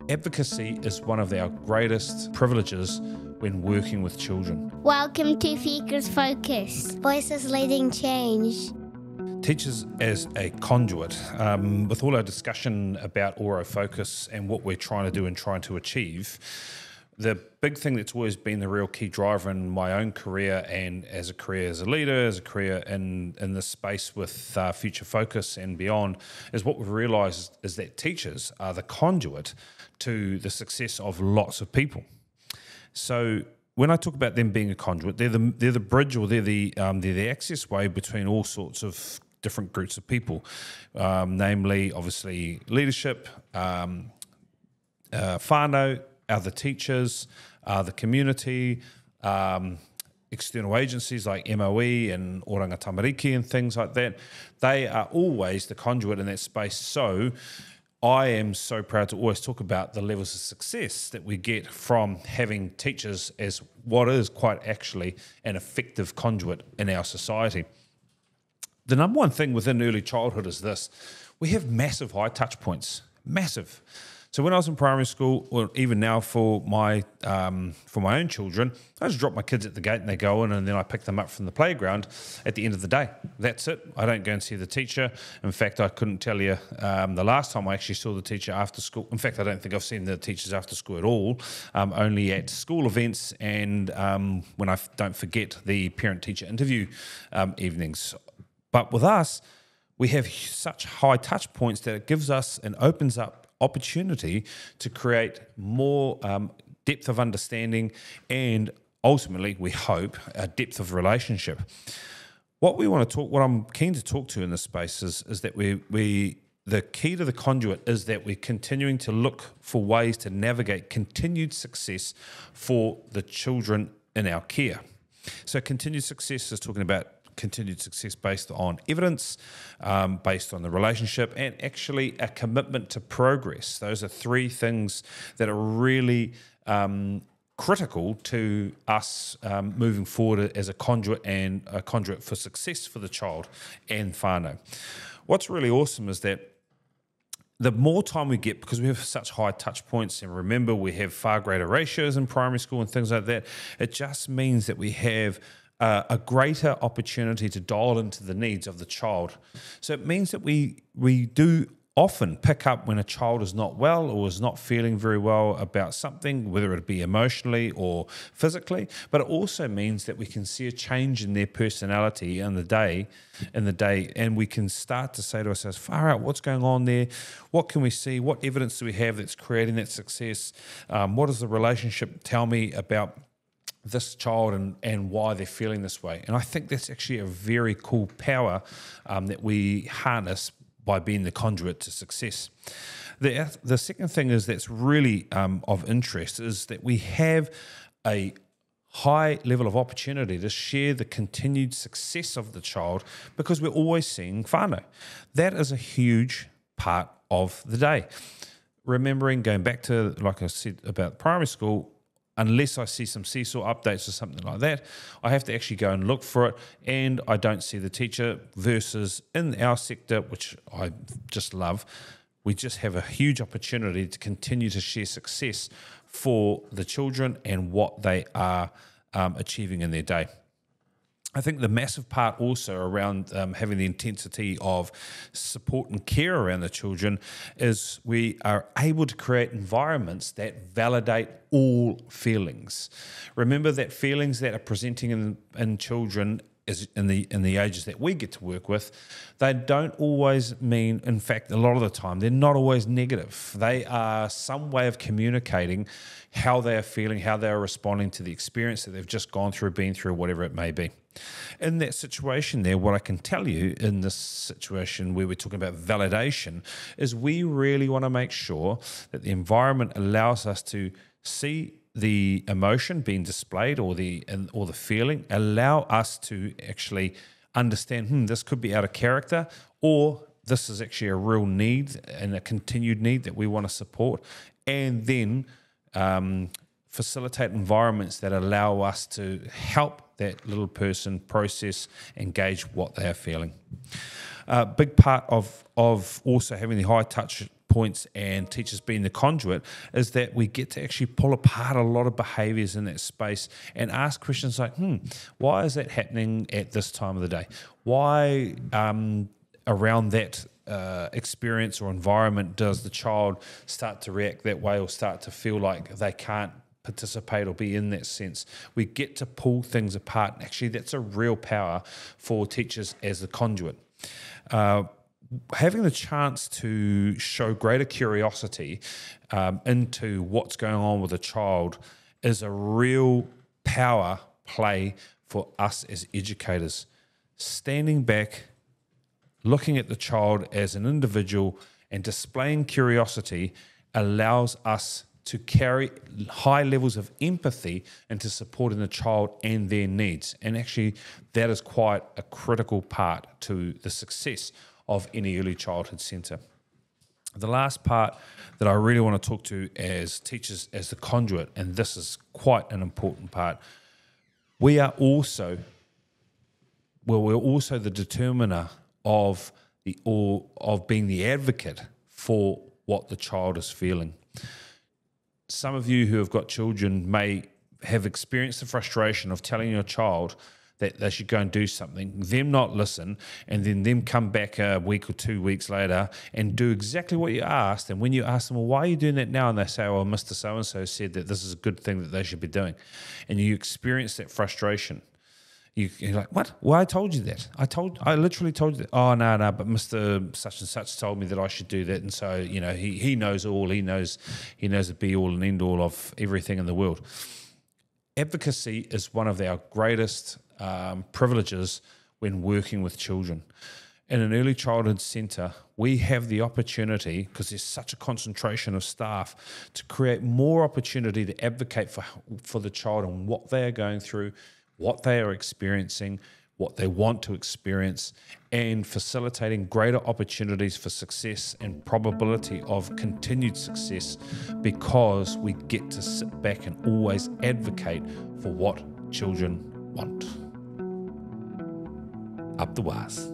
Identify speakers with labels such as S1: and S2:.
S1: Advocacy is one of our greatest privileges when working with children.
S2: Welcome to Fika's Focus. Voices leading change.
S1: Teachers as a conduit, with all our discussion about Oro Focus and what we're trying to do and trying to achieve, the big thing that's always been the real key driver in my own career and as a career as a leader, as a career in this space with Future Focus and beyond, is what we've realised is that teachers are the conduit to the success of lots of people. So when I talk about them being a conduit, they're the bridge, or they're the access way between all sorts of different groups of people, namely, obviously, leadership, whānau, other teachers, the community, external agencies like MOE and Oranga Tamariki and things like that. They are always the conduit in that space. So I am so proud to always talk about the levels of success that we get from having teachers as what is quite actually an effective conduit in our society. The number one thing within early childhood is this: we have massive high touch points, massive. So when I was in primary school, or even now for my own children, I just drop my kids at the gate and they go in, and then I pick them up from the playground at the end of the day. That's it. I don't go and see the teacher. In fact, I couldn't tell you the last time I actually saw the teacher after school. In fact, I don't think I've seen the teachers after school at all, only at school events and when I don't forget the parent-teacher interview evenings. But with us, we have such high touch points that it gives us and opens up opportunity to create more depth of understanding and ultimately, we hope, a depth of relationship. What I'm keen to talk to in this space is that the key to the conduit is that we're continuing to look for ways to navigate continued success for the children in our care. So continued success is talking about continued success based on evidence, based on the relationship, and actually a commitment to progress. Those are three things that are really critical to us moving forward as a conduit, and a conduit for success for the child and whānau. What's really awesome is that the more time we get, because we have such high touch points, and remember we have far greater ratios in primary school and things like that, it just means that we have a greater opportunity to dial into the needs of the child. So it means that we do often pick up when a child is not well or is not feeling very well about something, whether it be emotionally or physically, but it also means that we can see a change in their personality in the day, and we can start to say to ourselves, far out, what's going on there? What can we see? What evidence do we have that's creating that success? What does the relationship tell me about this child and why they're feeling this way? And I think that's actually a very cool power that we harness by being the conduit to success. The second thing is that's really of interest is that we have a high level of opportunity to share the continued success of the child, because we're always seeing whānau. That is a huge part of the day. Remembering, going back to, like I said about primary school, unless I see some seesaw updates or something like that, I have to actually go and look for it, and I don't see the teacher, versus in our sector, which I just love, we just have a huge opportunity to continue to share success for the children and what they are achieving in their day. I think the massive part also around having the intensity of support and care around the children is we are able to create environments that validate all feelings. Remember that feelings that are presenting in children is in the ages that we get to work with, they don't always mean, in fact, a lot of the time, they're not always negative. They are some way of communicating how they are feeling, how they are responding to the experience that they've just gone through, been through, whatever it may be. In that situation there, what I can tell you in this situation where we're talking about validation is we really want to make sure that the environment allows us to see the emotion being displayed or the feeling, allow us to actually understand, this could be out of character, or this is actually a real need and a continued need that we want to support, and then facilitate environments that allow us to help that little person process, engage what they are feeling. A big part of also having the high touch points and teachers being the conduit is that we get to actually pull apart a lot of behaviors in that space and ask questions like, why is that happening at this time of the day? Why around that experience or environment does the child start to react that way or start to feel like they can't participate or be in that sense? We get to pull things apart. Actually, that's a real power for teachers as the conduit. Having the chance to show greater curiosity into what's going on with a child is a real power play for us as educators. Standing back, looking at the child as an individual and displaying curiosity allows us to carry high levels of empathy into supporting the child and their needs. And actually, that is quite a critical part to the success of any early childhood centre. The last part that I really want to talk to as teachers, as the conduit, and this is quite an important part, we're also the determiner of being the advocate for what the child is feeling. Some of you who have got children may have experienced the frustration of telling your child that they should go and do something, them not listen, and then them come back a week or 2 weeks later and do exactly what you asked. And when you ask them, well, why are you doing that now? And they say, well, Mr. So-and-so said that this is a good thing that they should be doing. And you experience that frustration. You're like, what? Well, I told you that. I literally told you that. Oh, no, but Mr. Such and Such told me that I should do that. And so, he knows all. He knows the be all and end all of everything in the world. Advocacy is one of our greatest privileges when working with children. In an early childhood centre, we have the opportunity, because there's such a concentration of staff, to create more opportunity to advocate for the child and what they are going through, what they are experiencing, what they want to experience, and facilitating greater opportunities for success and probability of continued success, because we get to sit back and always advocate for what children want. Up the wires.